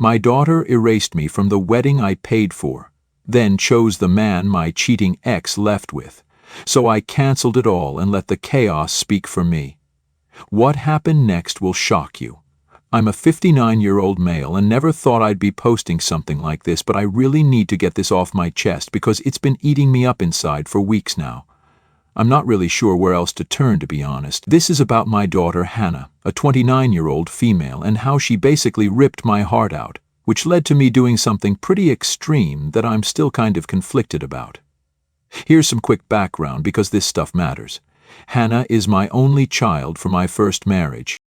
My daughter erased me from the wedding I paid for, then chose the man my cheating ex left with. So I canceled it all and let the chaos speak for me. What happened next will shock you. I'm a 59-year-old male and never thought I'd be posting something like this, but I really need to get this off my chest because it's been eating me up inside for weeks now. I'm not really sure where else to turn, to be honest. This is about my daughter Hannah, a 29-year-old female, and how she basically ripped my heart out, which led to me doing something pretty extreme that I'm still kind of conflicted about. Here's some quick background because this stuff matters. Hannah is my only child from my first marriage.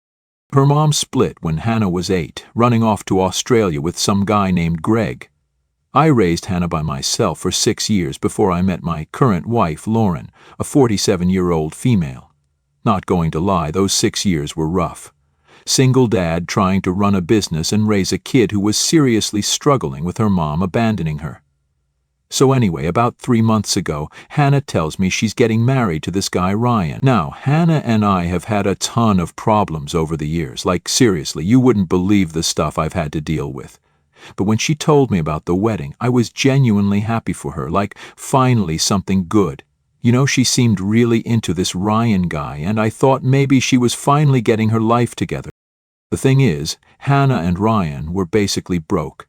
Her mom split when Hannah was 8, running off to Australia with some guy named Greg. I raised Hannah by myself for 6 years before I met my current wife, Lauren, a 47-year-old female. Not going to lie, those 6 years were rough. Single dad trying to run a business and raise a kid who was seriously struggling with her mom abandoning her. So anyway, about 3 months ago, Hannah tells me she's getting married to this guy Ryan. Now, Hannah and I have had a ton of problems over the years. Like, seriously, you wouldn't believe the stuff I've had to deal with. But when she told me about the wedding, I was genuinely happy for her, like finally something good. You know, she seemed really into this Ryan guy, and I thought maybe she was finally getting her life together. The thing is, Hannah and Ryan were basically broke.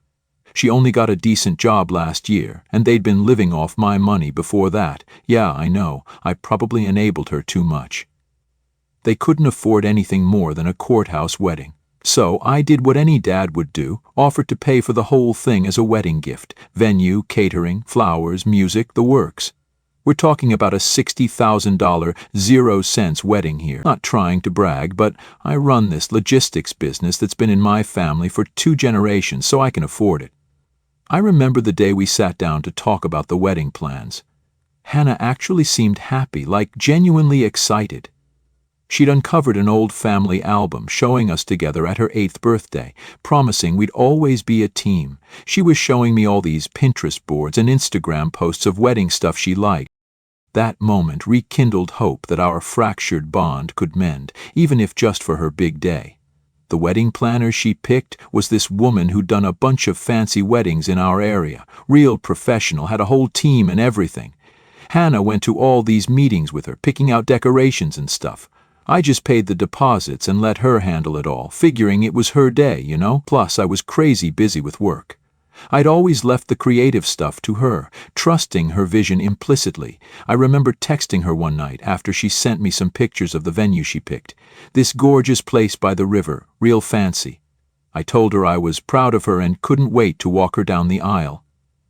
She only got a decent job last year, and they'd been living off my money before that. Yeah, I know, I probably enabled her too much. They couldn't afford anything more than a courthouse wedding. So I did what any dad would do, offered to pay for the whole thing as a wedding gift. Venue, catering, flowers, music, the works. We're talking about a $60,000 0-cents wedding here. Not trying to brag, but I run this logistics business that's been in my family for 2 generations, so I can afford it. I remember the day we sat down to talk about the wedding plans. Hannah actually seemed happy, like genuinely excited. She'd uncovered an old family album showing us together at her 8th birthday, promising we'd always be a team. She was showing me all these Pinterest boards and Instagram posts of wedding stuff she liked. That moment rekindled hope that our fractured bond could mend, even if just for her big day. The wedding planner she picked was this woman who'd done a bunch of fancy weddings in our area, real professional, had a whole team and everything. Hannah went to all these meetings with her, picking out decorations and stuff. I just paid the deposits and let her handle it all, figuring it was her day, you know? Plus, I was crazy busy with work. I'd always left the creative stuff to her, trusting her vision implicitly. I remember texting her one night after she sent me some pictures of the venue she picked. This gorgeous place by the river, real fancy. I told her I was proud of her and couldn't wait to walk her down the aisle.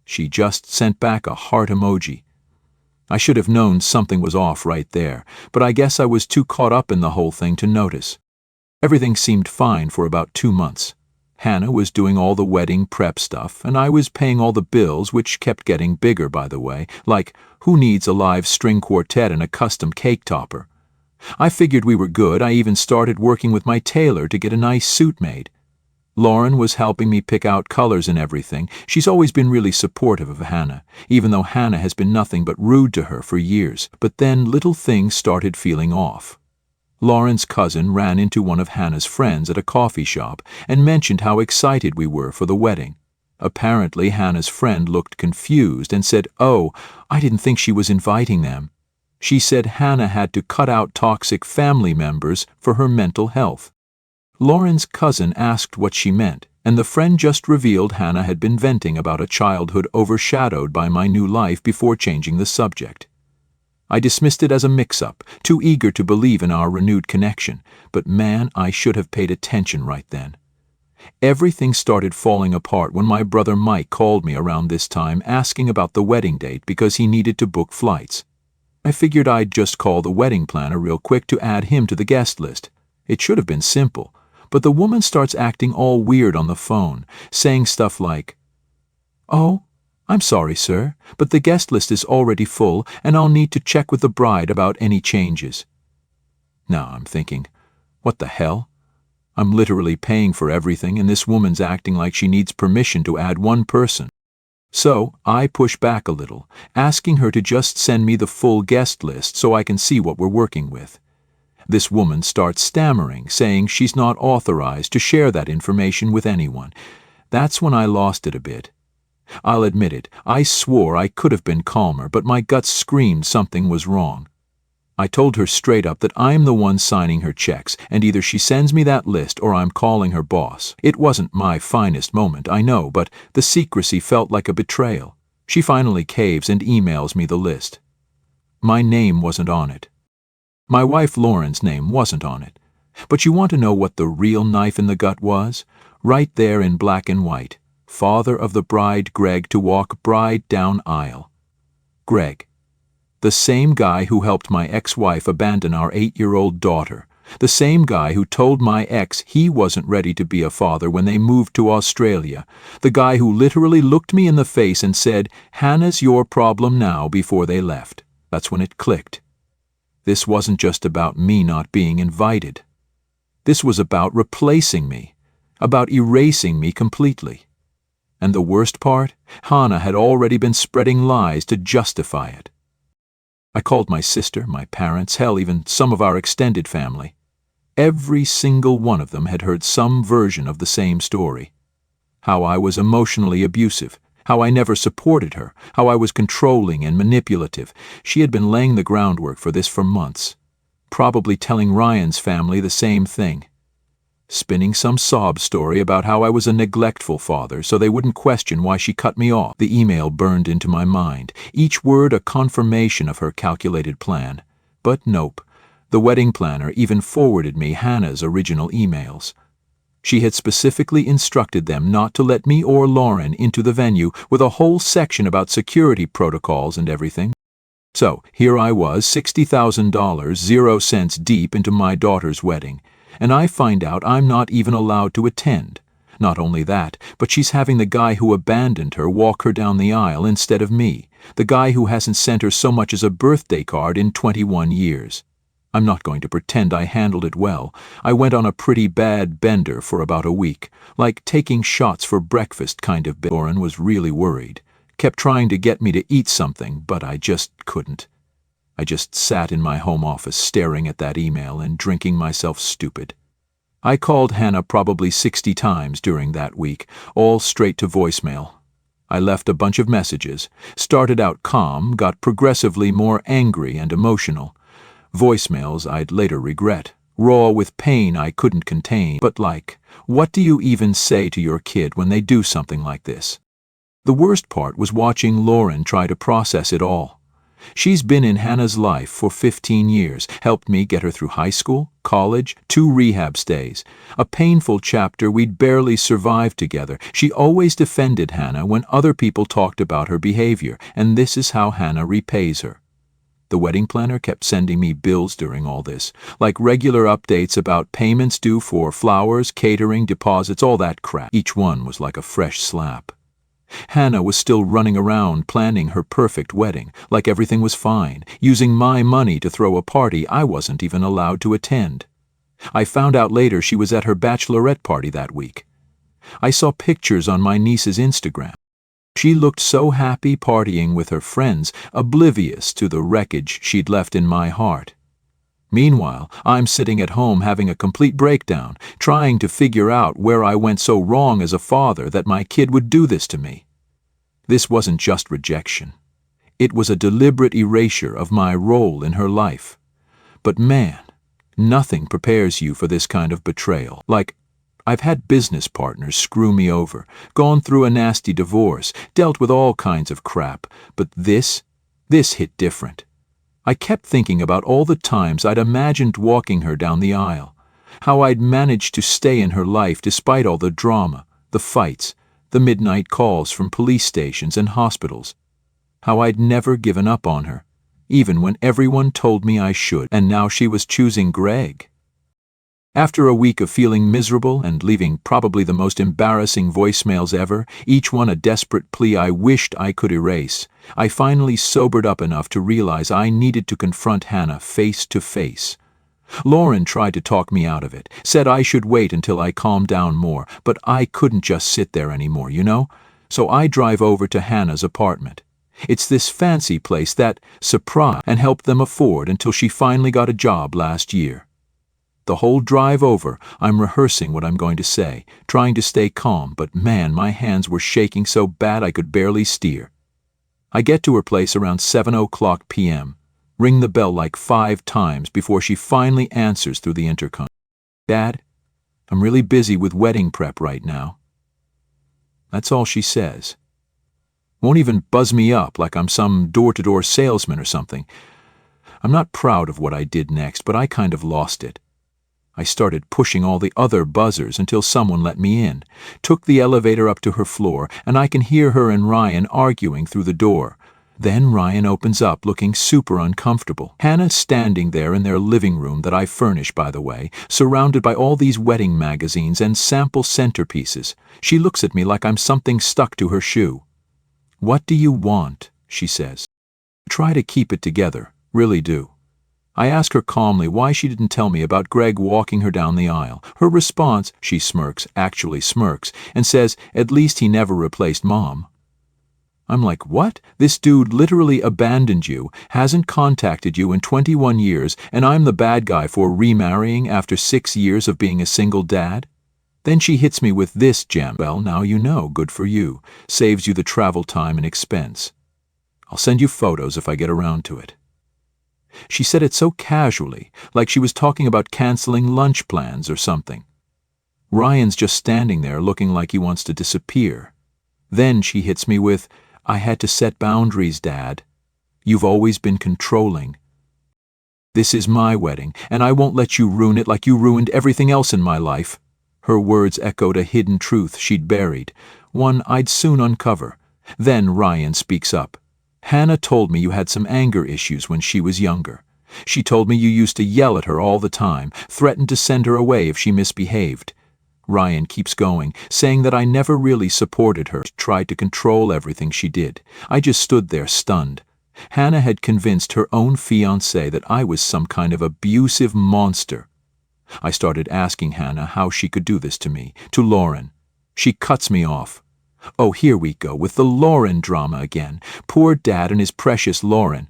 She just sent back a heart emoji. I should have known something was off right there, but I guess I was too caught up in the whole thing to notice. Everything seemed fine for about 2 months. Hannah was doing all the wedding prep stuff, and I was paying all the bills, which kept getting bigger, by the way, like who needs a live string quartet and a custom cake topper? I figured we were good. I even started working with my tailor to get a nice suit made. Lauren was helping me pick out colors and everything. She's always been really supportive of Hannah, even though Hannah has been nothing but rude to her for years. But then little things started feeling off. Lauren's cousin ran into one of Hannah's friends at a coffee shop and mentioned how excited we were for the wedding. Apparently, Hannah's friend looked confused and said, "Oh, I didn't think she was inviting them." She said Hannah had to cut out toxic family members for her mental health. Lauren's cousin asked what she meant, and the friend just revealed Hannah had been venting about a childhood overshadowed by my new life before changing the subject. I dismissed it as a mix-up, too eager to believe in our renewed connection, but man, I should have paid attention right then. Everything started falling apart when my brother Mike called me around this time asking about the wedding date because he needed to book flights. I figured I'd just call the wedding planner real quick to add him to the guest list. It should have been simple. But the woman starts acting all weird on the phone, saying stuff like, "Oh, I'm sorry, sir, but the guest list is already full and I'll need to check with the bride about any changes." Now I'm thinking, what the hell? I'm literally paying for everything and this woman's acting like she needs permission to add one person. So I push back a little, asking her to just send me the full guest list so I can see what we're working with. This woman starts stammering, saying she's not authorized to share that information with anyone. That's when I lost it a bit. I'll admit it, I swore I could have been calmer, but my gut screamed something was wrong. I told her straight up that I'm the one signing her checks, and either she sends me that list or I'm calling her boss. It wasn't my finest moment, I know, but the secrecy felt like a betrayal. She finally caves and emails me the list. My name wasn't on it. My wife Lauren's name wasn't on it. But you want to know what the real knife in the gut was? Right there in black and white. Father of the bride Greg to walk bride down aisle. Greg. The same guy who helped my ex-wife abandon our 8-year-old daughter. The same guy who told my ex he wasn't ready to be a father when they moved to Australia. The guy who literally looked me in the face and said, "Hannah's your problem now," before they left. That's when it clicked. This wasn't just about me not being invited. This was about replacing me, about erasing me completely. And the worst part? Hannah had already been spreading lies to justify it. I called my sister, my parents, hell, even some of our extended family. Every single one of them had heard some version of the same story. How I was emotionally abusive, how I never supported her, how I was controlling and manipulative. She had been laying the groundwork for this for months, probably telling Ryan's family the same thing. Spinning some sob story about how I was a neglectful father so they wouldn't question why she cut me off. The email burned into my mind, each word a confirmation of her calculated plan. But nope, the wedding planner even forwarded me Hannah's original emails. She had specifically instructed them not to let me or Lauren into the venue, with a whole section about security protocols and everything. So here I was, $60,000, 0 cents deep into my daughter's wedding. And I find out I'm not even allowed to attend. Not only that, but she's having the guy who abandoned her walk her down the aisle instead of me, the guy who hasn't sent her so much as a birthday card in 21 years. I'm not going to pretend I handled it well. I went on a pretty bad bender for about a week, like taking shots for breakfast kind of. Lauren was really worried, kept trying to get me to eat something, but I just couldn't. I just sat in my home office staring at that email and drinking myself stupid. I called Hannah probably 60 times during that week, all straight to voicemail. I left a bunch of messages, started out calm, got progressively more angry and emotional. Voicemails I'd later regret, raw with pain I couldn't contain, but like, what do you even say to your kid when they do something like this? The worst part was watching Lauren try to process it all. She's been in Hannah's life for 15 years, helped me get her through high school, college, 2 rehab stays, a painful chapter we'd barely survived together. She always defended Hannah when other people talked about her behavior, and this is how Hannah repays her. The wedding planner kept sending me bills during all this, like regular updates about payments due for flowers, catering, deposits, all that crap. Each one was like a fresh slap. Hannah was still running around planning her perfect wedding, like everything was fine, using my money to throw a party I wasn't even allowed to attend. I found out later she was at her bachelorette party that week. I saw pictures on my niece's Instagram. She looked so happy partying with her friends, oblivious to the wreckage she'd left in my heart. Meanwhile, I'm sitting at home having a complete breakdown, trying to figure out where I went so wrong as a father that my kid would do this to me. This wasn't just rejection. It was a deliberate erasure of my role in her life. But man, nothing prepares you for this kind of betrayal. Like, I've had business partners screw me over, gone through a nasty divorce, dealt with all kinds of crap, but this hit different. I kept thinking about all the times I'd imagined walking her down the aisle, how I'd managed to stay in her life despite all the drama, the fights, the midnight calls from police stations and hospitals, how I'd never given up on her, even when everyone told me I should, and now she was choosing Greg. After a week of feeling miserable and leaving probably the most embarrassing voicemails ever, each one a desperate plea I wished I could erase, I finally sobered up enough to realize I needed to confront Hannah face to face. Lauren tried to talk me out of it, said I should wait until I calmed down more, but I couldn't just sit there anymore, you know? So I drive over to Hannah's apartment. It's this fancy place that, surprised, and helped them afford until she finally got a job last year. The whole drive over, I'm rehearsing what I'm going to say, trying to stay calm, but man, my hands were shaking so bad I could barely steer. I get to her place around 7:00 p.m., ring the bell like 5 times before she finally answers through the intercom. "Dad, I'm really busy with wedding prep right now." That's all she says. Won't even buzz me up like I'm some door-to-door salesman or something. I'm not proud of what I did next, but I kind of lost it. I started pushing all the other buzzers until someone let me in, took the elevator up to her floor, and I can hear her and Ryan arguing through the door. Then Ryan opens up looking super uncomfortable. Hannah's standing there in their living room that I furnish, by the way, surrounded by all these wedding magazines and sample centerpieces. She looks at me like I'm something stuck to her shoe. "What do you want?" she says. Try to keep it together, really do. I ask her calmly why she didn't tell me about Greg walking her down the aisle. Her response, she smirks, actually smirks, and says, "At least he never replaced Mom." I'm like, what? This dude literally abandoned you, hasn't contacted you in 21 years, and I'm the bad guy for remarrying after 6 years of being a single dad? Then she hits me with this gem. "Well, now you know, good for you. Saves you the travel time and expense. I'll send you photos if I get around to it." She said it so casually, like she was talking about canceling lunch plans or something. Ryan's just standing there looking like he wants to disappear. Then she hits me with, "I had to set boundaries, Dad. You've always been controlling. This is my wedding, and I won't let you ruin it like you ruined everything else in my life." Her words echoed a hidden truth she'd buried, one I'd soon uncover. Then Ryan speaks up. "Hannah told me you had some anger issues when she was younger. She told me you used to yell at her all the time, threatened to send her away if she misbehaved." Ryan keeps going, saying that I never really supported her, tried to control everything she did. I just stood there stunned. Hannah had convinced her own fiancé that I was some kind of abusive monster. I started asking Hannah how she could do this to me, to Lauren. She cuts me off. Oh, here we go with the Lauren drama again. Poor Dad and his precious Lauren.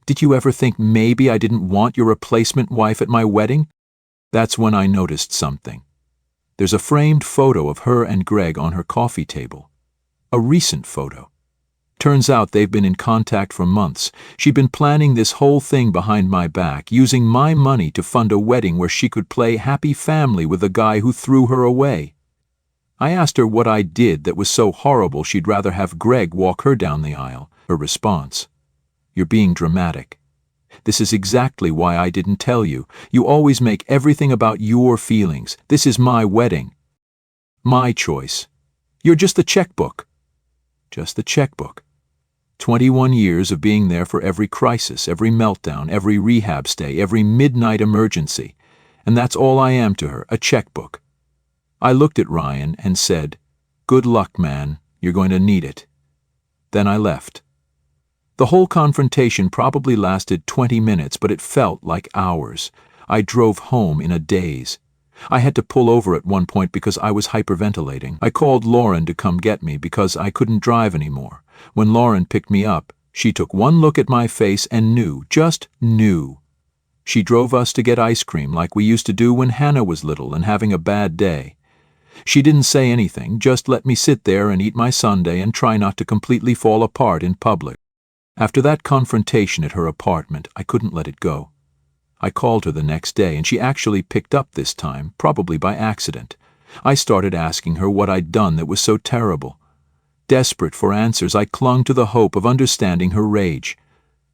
Did you ever think maybe I didn't want your replacement wife at my wedding? That's when I noticed something. There's a framed photo of her and Greg on her coffee table. A recent photo. Turns out they've been in contact for months. She'd been planning this whole thing behind my back, using my money to fund a wedding where she could play happy family with the guy who threw her away. I asked her what I did that was so horrible she'd rather have Greg walk her down the aisle. Her response, "You're being dramatic. This is exactly why I didn't tell you. You always make everything about your feelings. This is my wedding. My choice. You're just the checkbook." Just the checkbook. 21 years of being there for every crisis, every meltdown, every rehab stay, every midnight emergency. And that's all I am to her, a checkbook. I looked at Ryan and said, "Good luck, man. You're going to need it." Then I left. The whole confrontation probably lasted 20 minutes, but it felt like hours. I drove home in a daze. I had to pull over at one point because I was hyperventilating. I called Lauren to come get me because I couldn't drive anymore. When Lauren picked me up, she took one look at my face and knew, just knew. She drove us to get ice cream like we used to do when Hannah was little and having a bad day. She didn't say anything, just let me sit there and eat my sundae and try not to completely fall apart in public. After that confrontation at her apartment, I couldn't let it go. I called her the next day, and she actually picked up this time, probably by accident. I started asking her what I'd done that was so terrible. Desperate for answers, I clung to the hope of understanding her rage.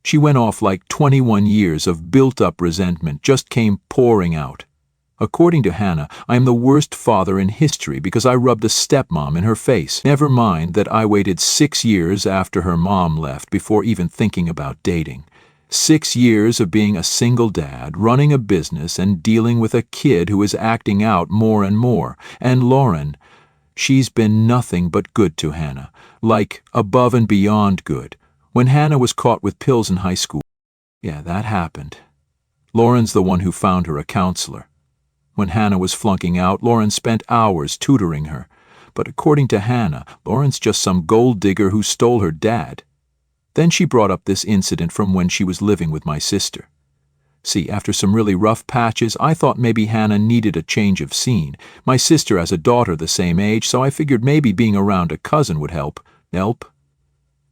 She went off like 21 years of built-up resentment just came pouring out. According to Hannah, I am the worst father in history because I rubbed a stepmom in her face. Never mind that I waited 6 years after her mom left before even thinking about dating. 6 years of being a single dad, running a business, and dealing with a kid who is acting out more and more. And Lauren, she's been nothing but good to Hannah, like above and beyond good. When Hannah was caught with pills in high school, yeah, that happened. Lauren's the one who found her a counselor. When Hannah was flunking out, Lauren spent hours tutoring her. But according to Hannah, Lauren's just some gold digger who stole her dad. Then she brought up this incident from when she was living with my sister. See, after some really rough patches, I thought maybe Hannah needed a change of scene. My sister has a daughter the same age, so I figured maybe being around a cousin would help.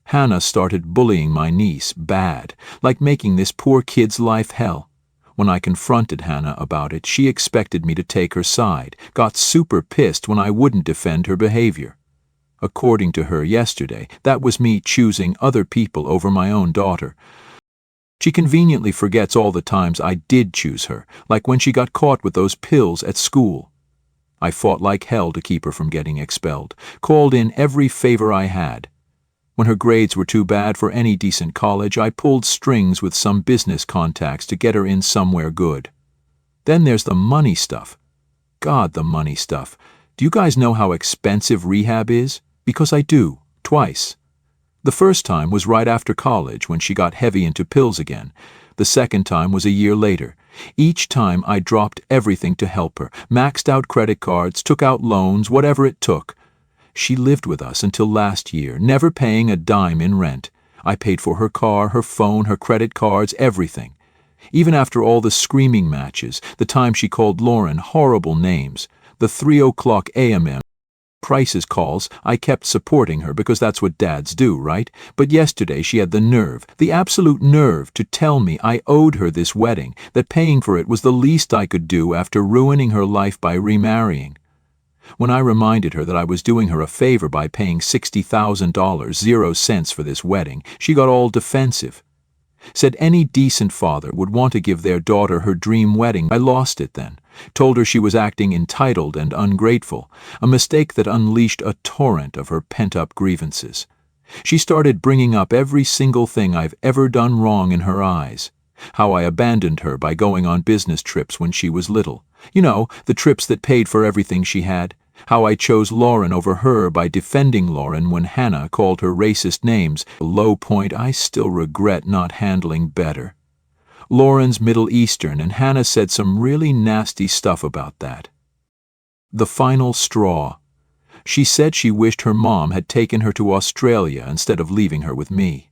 Hannah started bullying my niece, bad, like making this poor kid's life hell. When I confronted Hannah about it, she expected me to take her side, got super pissed when I wouldn't defend her behavior. According to her yesterday, that was me choosing other people over my own daughter. She conveniently forgets all the times I did choose her, like when she got caught with those pills at school. I fought like hell to keep her from getting expelled, called in every favor I had. When her grades were too bad for any decent college, I pulled strings with some business contacts to get her in somewhere good. Then there's the money stuff. God, the money stuff. Do you guys know how expensive rehab is? Because I do, twice. The first time was right after college when she got heavy into pills again. The second time was a year later. Each time I dropped everything to help her, maxed out credit cards, took out loans, whatever it took. She lived with us until last year, never paying a dime in rent. I paid for her car, her phone, her credit cards, everything. Even after all the screaming matches, the time she called Lauren horrible names, the 3 a.m. crisis calls, I kept supporting her because that's what dads do, right? But yesterday she had the nerve, the absolute nerve, to tell me I owed her this wedding, that paying for it was the least I could do after ruining her life by remarrying. When I reminded her that I was doing her a favor by paying $60,000, 0 cents for this wedding, she got all defensive. Said any decent father would want to give their daughter her dream wedding. I lost it then. Told her she was acting entitled and ungrateful, a mistake that unleashed a torrent of her pent-up grievances. She started bringing up every single thing I've ever done wrong in her eyes. How I abandoned her by going on business trips when she was little. You know, the trips that paid for everything she had. How I chose Lauren over her by defending Lauren when Hannah called her racist names, a low point I still regret not handling better. Lauren's Middle Eastern, and Hannah said some really nasty stuff about that. The final straw. She said she wished her mom had taken her to Australia instead of leaving her with me.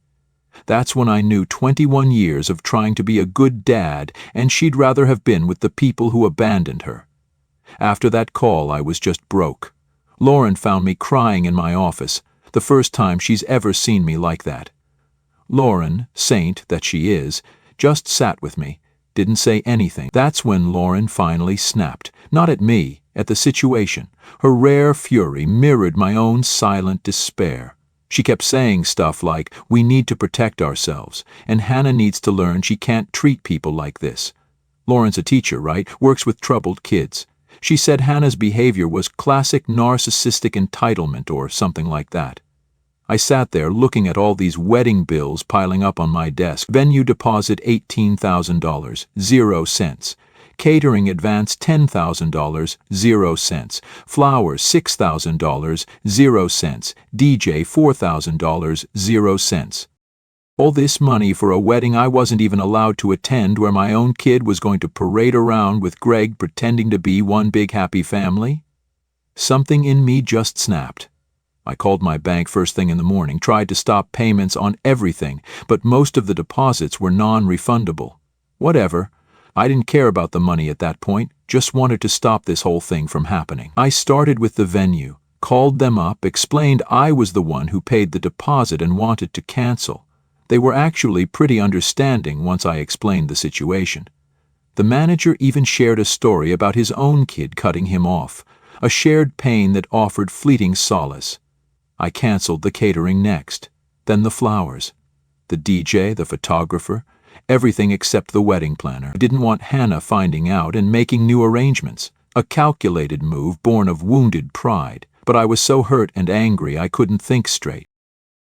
That's when I knew 21 years of trying to be a good dad, and she'd rather have been with the people who abandoned her. After that call, I was just broke. Lauren found me crying in my office, the first time she's ever seen me like that. Lauren, saint that she is, just sat with me, didn't say anything. That's when Lauren finally snapped, not at me, at the situation. Her rare fury mirrored my own silent despair. She kept saying stuff like, we need to protect ourselves, and Hannah needs to learn she can't treat people like this. Lauren's a teacher, right? Works with troubled kids. She said Hannah's behavior was classic narcissistic entitlement or something like that. I sat there looking at all these wedding bills piling up on my desk. Venue deposit $18,000, 0 cents. Catering advance $10,000, 0 cents. Flowers $6,000, 0 cents. DJ $4,000, 0 cents. All this money for a wedding I wasn't even allowed to attend, where my own kid was going to parade around with Greg pretending to be one big happy family? Something in me just snapped. I called my bank first thing in the morning, tried to stop payments on everything, but most of the deposits were non-refundable. Whatever. I didn't care about the money at that point, just wanted to stop this whole thing from happening. I started with the venue, called them up, explained I was the one who paid the deposit and wanted to cancel. They were actually pretty understanding once I explained the situation. The manager even shared a story about his own kid cutting him off, a shared pain that offered fleeting solace. I canceled the catering next, then the flowers, the DJ, the photographer, everything except the wedding planner. I didn't want Hannah finding out and making new arrangements, a calculated move born of wounded pride, but I was so hurt and angry I couldn't think straight.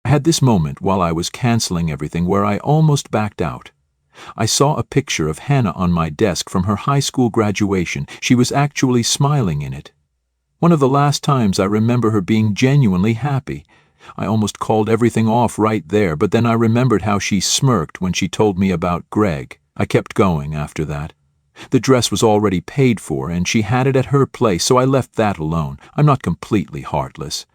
I had this moment while I was canceling everything where I almost backed out. I saw a picture of Hannah on my desk from her high school graduation. She was actually smiling in it. One of the last times I remember her being genuinely happy. I almost called everything off right there, but then I remembered how she smirked when she told me about Greg. I kept going after that. The dress was already paid for, and she had it at her place, so I left that alone. I'm not completely heartless.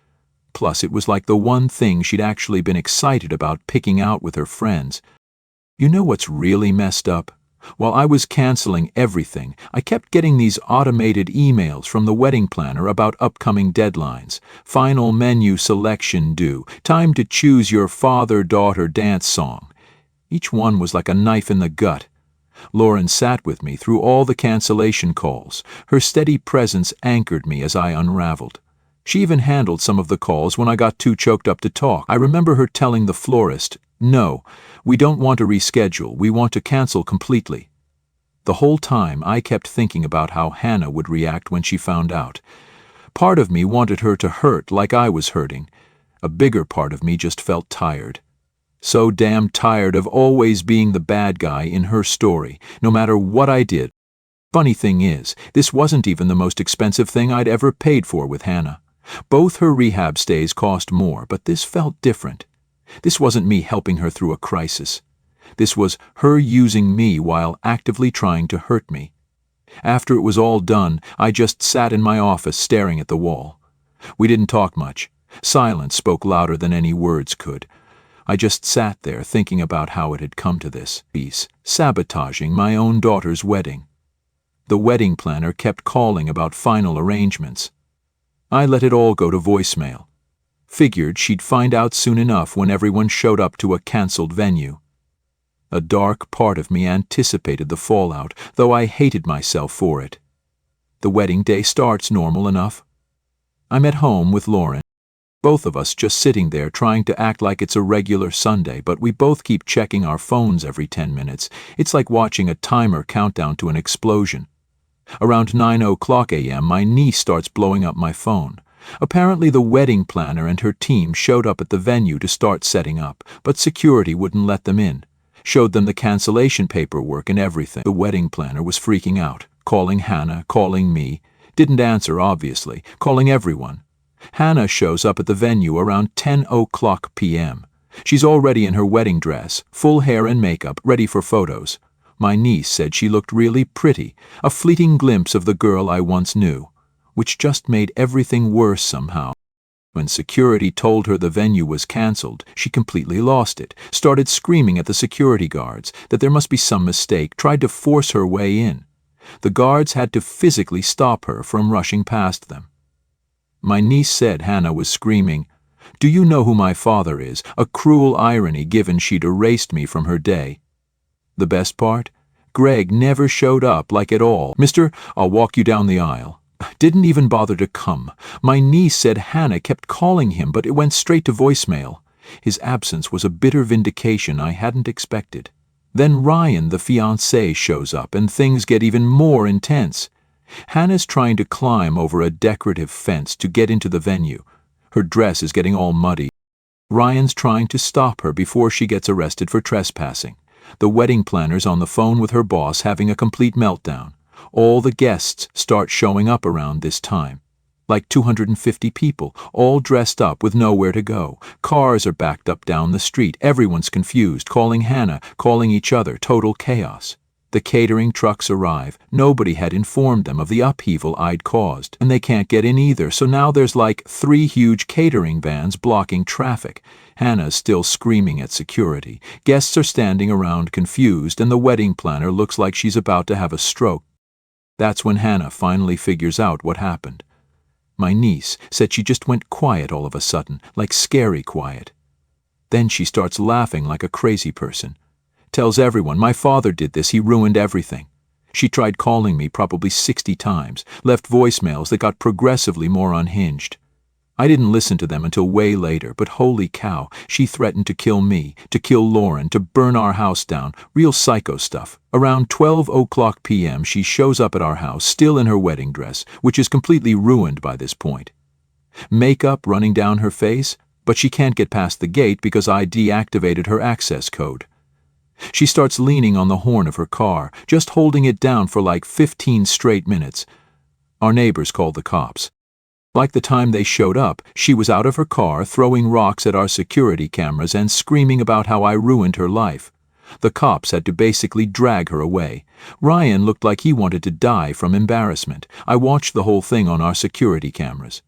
Plus, it was like the one thing she'd actually been excited about picking out with her friends. You know what's really messed up? While I was canceling everything, I kept getting these automated emails from the wedding planner about upcoming deadlines. Final menu selection due. Time to choose your father-daughter dance song. Each one was like a knife in the gut. Lauren sat with me through all the cancellation calls. Her steady presence anchored me as I unraveled. She even handled some of the calls when I got too choked up to talk. I remember her telling the florist, "No, we don't want to reschedule, we want to cancel completely." The whole time I kept thinking about how Hannah would react when she found out. Part of me wanted her to hurt like I was hurting. A bigger part of me just felt tired. So damn tired of always being the bad guy in her story, no matter what I did. Funny thing is, this wasn't even the most expensive thing I'd ever paid for with Hannah. Both her rehab stays cost more, but this felt different. This wasn't me helping her through a crisis. This was her using me while actively trying to hurt me. After it was all done, I just sat in my office staring at the wall. We didn't talk much. Silence spoke louder than any words could. I just sat there thinking about how it had come to this piece, sabotaging my own daughter's wedding. The wedding planner kept calling about final arrangements. I let it all go to voicemail. Figured she'd find out soon enough when everyone showed up to a canceled venue. A dark part of me anticipated the fallout, though I hated myself for it. The wedding day starts normal enough. I'm at home with Lauren. Both of us just sitting there trying to act like it's a regular Sunday, but we both keep checking our phones every 10 minutes. It's like watching a timer countdown to an explosion. Around 9:00 a.m., my niece starts blowing up my phone. Apparently the wedding planner and her team showed up at the venue to start setting up, but security wouldn't let them in. Showed them the cancellation paperwork and everything. The wedding planner was freaking out, calling Hannah, calling me. Didn't answer, obviously, calling everyone. Hannah shows up at the venue around 10:00 p.m. She's already in her wedding dress, full hair and makeup, ready for photos. My niece said she looked really pretty, a fleeting glimpse of the girl I once knew, which just made everything worse somehow. When security told her the venue was canceled, she completely lost it, started screaming at the security guards that there must be some mistake, tried to force her way in. The guards had to physically stop her from rushing past them. My niece said Hannah was screaming, "Do you know who my father is?" A cruel irony given she'd erased me from her day. The best part? Greg never showed up, like at all. "Mister, I'll walk you down the aisle." Didn't even bother to come. My niece said Hannah kept calling him, but it went straight to voicemail. His absence was a bitter vindication I hadn't expected. Then Ryan, the fiancé, shows up, and things get even more intense. Hannah's trying to climb over a decorative fence to get into the venue. Her dress is getting all muddy. Ryan's trying to stop her before she gets arrested for trespassing. The wedding planner's on the phone with her boss having a complete meltdown. All the guests start showing up around this time. Like 250 people, all dressed up with nowhere to go. Cars are backed up down the street. Everyone's confused, calling Hannah, calling each other, total chaos. The catering trucks arrive. Nobody had informed them of the upheaval I'd caused, and they can't get in either, so now there's like 3 huge catering vans blocking traffic. Hannah's still screaming at security. Guests are standing around confused, and the wedding planner looks like she's about to have a stroke. That's when Hannah finally figures out what happened. My niece said she just went quiet all of a sudden, like scary quiet. Then she starts laughing like a crazy person. Tells everyone, "My father did this, he ruined everything." She tried calling me probably 60 times, left voicemails that got progressively more unhinged. I didn't listen to them until way later, but holy cow, she threatened to kill me, to kill Lauren, to burn our house down, real psycho stuff. Around 12:00 p.m. she shows up at our house, still in her wedding dress, which is completely ruined by this point. Makeup running down her face, but she can't get past the gate because I deactivated her access code. She starts leaning on the horn of her car, just holding it down for like 15 straight minutes. Our neighbors called the cops. Like the time they showed up, she was out of her car, throwing rocks at our security cameras and screaming about how I ruined her life. The cops had to basically drag her away. Ryan looked like he wanted to die from embarrassment. I watched the whole thing on our security cameras.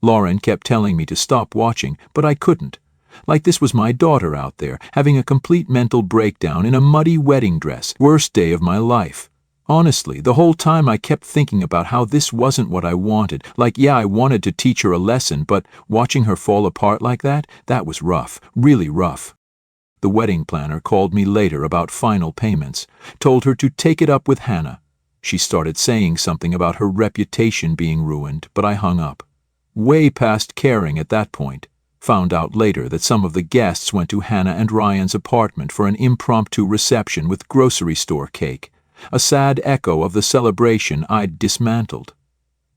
Lauren kept telling me to stop watching, but I couldn't. Like this was my daughter out there, having a complete mental breakdown in a muddy wedding dress. Worst day of my life. Honestly, the whole time I kept thinking about how this wasn't what I wanted. Like, yeah, I wanted to teach her a lesson, but watching her fall apart like that was rough, really rough. The wedding planner called me later about final payments, told her to take it up with Hannah. She started saying something about her reputation being ruined, but I hung up. Way past caring at that point. Found out later that some of the guests went to Hannah and Ryan's apartment for an impromptu reception with grocery store cake, a sad echo of the celebration I'd dismantled.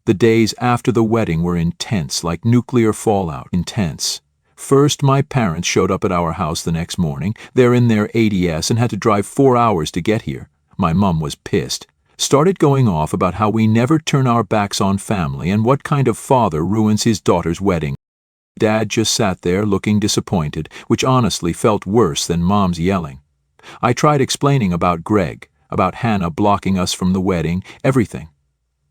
The days after the wedding were intense, like nuclear fallout. Intense. First, my parents showed up at our house the next morning. They're in their ADS and had to drive 4 hours to get here. My mum was pissed. Started going off about how we never turn our backs on family and what kind of father ruins his daughter's wedding. Dad just sat there looking disappointed, which honestly felt worse than Mom's yelling. I tried explaining about Greg, about Hannah blocking us from the wedding, everything.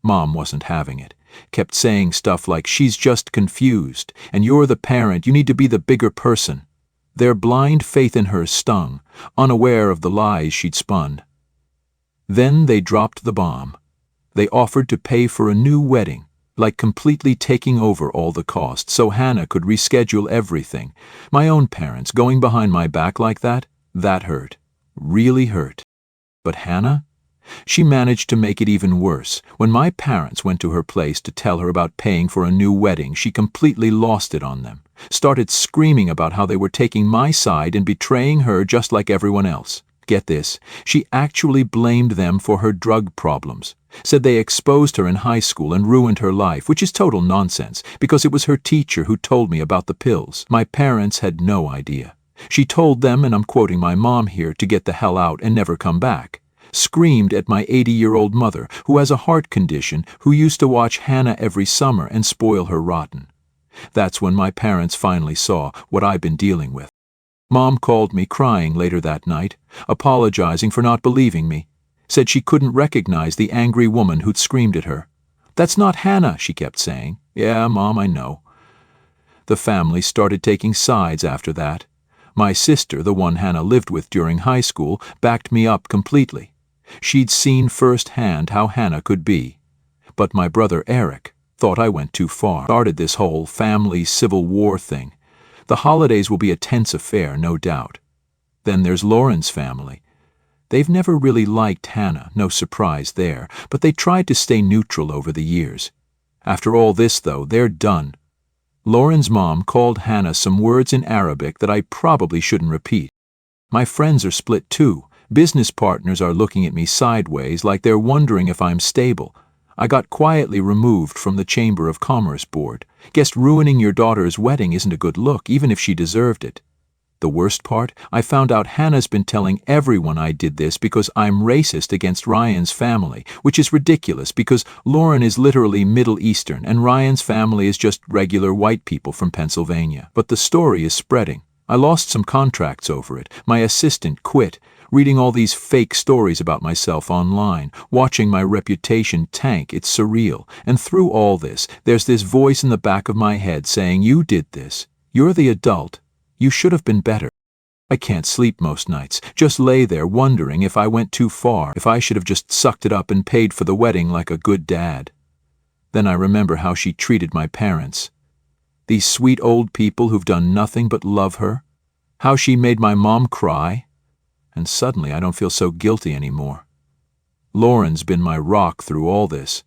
Mom wasn't having it. Kept saying stuff like, she's just confused, and you're the parent, you need to be the bigger person. Their blind faith in her stung, unaware of the lies she'd spun. Then they dropped the bomb. They offered to pay for a new wedding, like completely taking over all the costs so Hannah could reschedule everything. My own parents going behind my back like that hurt. Really hurt. But Hannah? She managed to make it even worse. When my parents went to her place to tell her about paying for a new wedding, she completely lost it on them. Started screaming about how they were taking my side and betraying her just like everyone else. Get this, she actually blamed them for her drug problems. Said they exposed her in high school and ruined her life, which is total nonsense, because it was her teacher who told me about the pills. My parents had no idea. She told them, and I'm quoting my mom here, to get the hell out and never come back. Screamed at my 80-year-old mother, who has a heart condition, who used to watch Hannah every summer and spoil her rotten. That's when my parents finally saw what I've been dealing with. Mom called me crying later that night, apologizing for not believing me. Said she couldn't recognize the angry woman who'd screamed at her. That's not Hannah, she kept saying. Yeah, Mom, I know. The family started taking sides after that. My sister, the one Hannah lived with during high school, backed me up completely. She'd seen firsthand how Hannah could be. But my brother Eric thought I went too far. Started this whole family civil war thing. The holidays will be a tense affair, no doubt. Then there's Lauren's family. They've never really liked Hannah, no surprise there, but they tried to stay neutral over the years. After all this, though, they're done. Lauren's mom called Hannah some words in Arabic that I probably shouldn't repeat. My friends are split too. Business partners are looking at me sideways like they're wondering if I'm stable. I got quietly removed from the Chamber of Commerce board. Guess ruining your daughter's wedding isn't a good look, even if she deserved it. The worst part, I found out Hannah's been telling everyone I did this because I'm racist against Ryan's family, which is ridiculous because Lauren is literally Middle Eastern and Ryan's family is just regular white people from Pennsylvania. But the story is spreading. I lost some contracts over it. My assistant quit. Reading all these fake stories about myself online, watching my reputation tank, it's surreal. And through all this, there's this voice in the back of my head saying, you did this. You're the adult. You should have been better. I can't sleep most nights, just lay there wondering if I went too far, if I should have just sucked it up and paid for the wedding like a good dad. Then I remember how she treated my parents. These sweet old people who've done nothing but love her. How she made my mom cry. And suddenly I don't feel so guilty anymore. Lauren's been my rock through all this.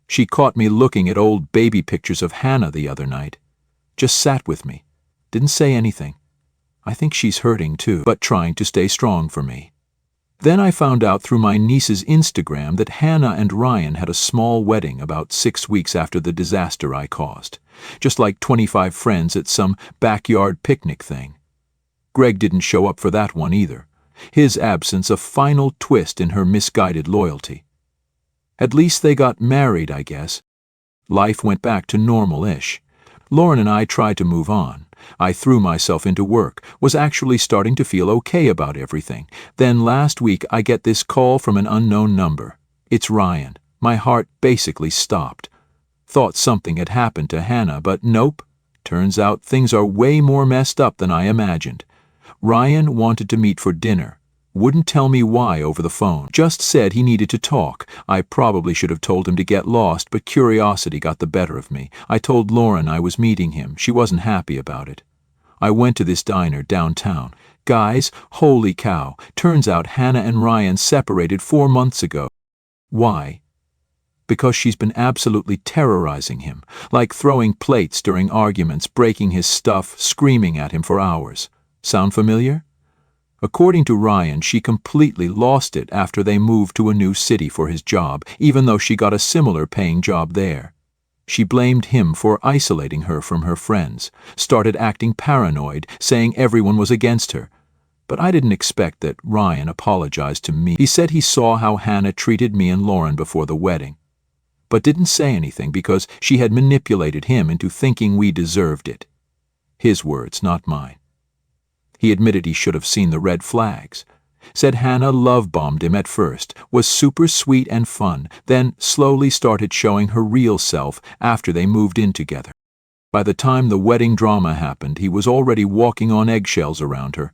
She caught me looking at old baby pictures of Hannah the other night. Just sat with me. Didn't say anything. I think she's hurting too, but trying to stay strong for me. Then I found out through my niece's Instagram that Hannah and Ryan had a small wedding about 6 weeks after the disaster I caused. Just like 25 friends at some backyard picnic thing. Greg didn't show up for that one either. His absence a final twist in her misguided loyalty. At least they got married, I guess. Life went back to normal-ish. Lauren and I tried to move on. I threw myself into work, was actually starting to feel okay about everything. Then last week I get this call from an unknown number. It's Ryan. My heart basically stopped. Thought something had happened to Hannah, but nope. Turns out things are way more messed up than I imagined. Ryan wanted to meet for dinner. Wouldn't tell me why over the phone. Just said he needed to talk. I probably should have told him to get lost, but curiosity got the better of me. I told Lauren I was meeting him. She wasn't happy about it. I went to this diner downtown. Guys, holy cow, turns out Hannah and Ryan separated 4 months ago. Why? Because she's been absolutely terrorizing him, like throwing plates during arguments, breaking his stuff, screaming at him for hours. Sound familiar? According to Ryan, she completely lost it after they moved to a new city for his job, even though she got a similar paying job there. She blamed him for isolating her from her friends, started acting paranoid, saying everyone was against her. But I didn't expect that Ryan apologized to me. He said he saw how Hannah treated me and Lauren before the wedding, but didn't say anything because she had manipulated him into thinking we deserved it. His words, not mine. He admitted he should have seen the red flags. Said Hannah love-bombed him at first, was super sweet and fun, then slowly started showing her real self after they moved in together. By the time the wedding drama happened, he was already walking on eggshells around her.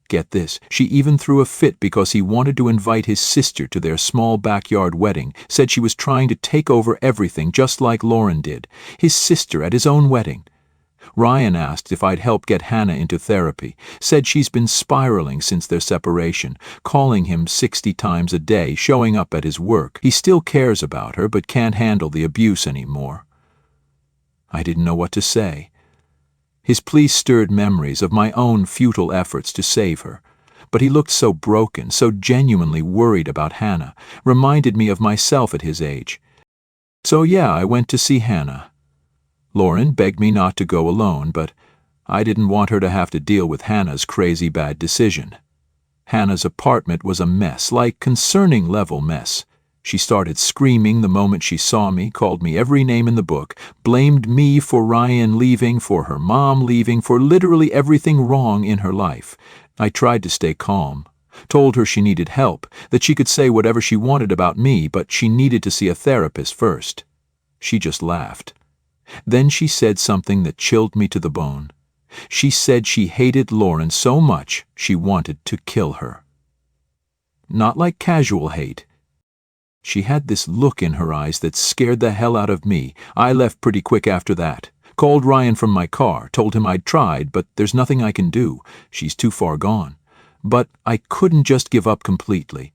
Get this, she even threw a fit because he wanted to invite his sister to their small backyard wedding, said she was trying to take over everything just like Lauren did. His sister at his own wedding. Ryan asked if I'd help get Hannah into therapy, said she's been spiraling since their separation, calling him 60 times a day, showing up at his work. He still cares about her but can't handle the abuse anymore. I didn't know what to say. His plea stirred memories of my own futile efforts to save her, but he looked so broken, so genuinely worried about Hannah, reminded me of myself at his age. So yeah, I went to see Hannah. Lauren begged me not to go alone, but I didn't want her to have to deal with Hannah's crazy bad decision. Hannah's apartment was a mess, like concerning level mess. She started screaming the moment she saw me, called me every name in the book, blamed me for Ryan leaving, for her mom leaving, for literally everything wrong in her life. I tried to stay calm, told her she needed help, that she could say whatever she wanted about me, but she needed to see a therapist first. She just laughed. Then she said something that chilled me to the bone. She said she hated Lauren so much she wanted to kill her. Not like casual hate. She had this look in her eyes that scared the hell out of me. I left pretty quick after that. Called Ryan from my car, told him I'd tried, but there's nothing I can do. She's too far gone. But I couldn't just give up completely.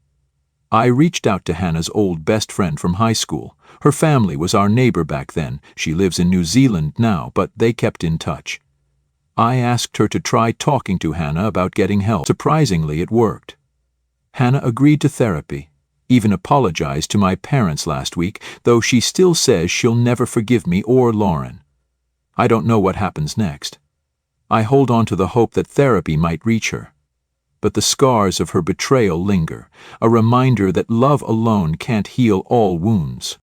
I reached out to Hannah's old best friend from high school. Her family was our neighbor back then. She lives in New Zealand now, but they kept in touch. I asked her to try talking to Hannah about getting help. Surprisingly, it worked. Hannah agreed to therapy, even apologized to my parents last week, though she still says she'll never forgive me or Lauren. I don't know what happens next. I hold on to the hope that therapy might reach her. But the scars of her betrayal linger, a reminder that love alone can't heal all wounds.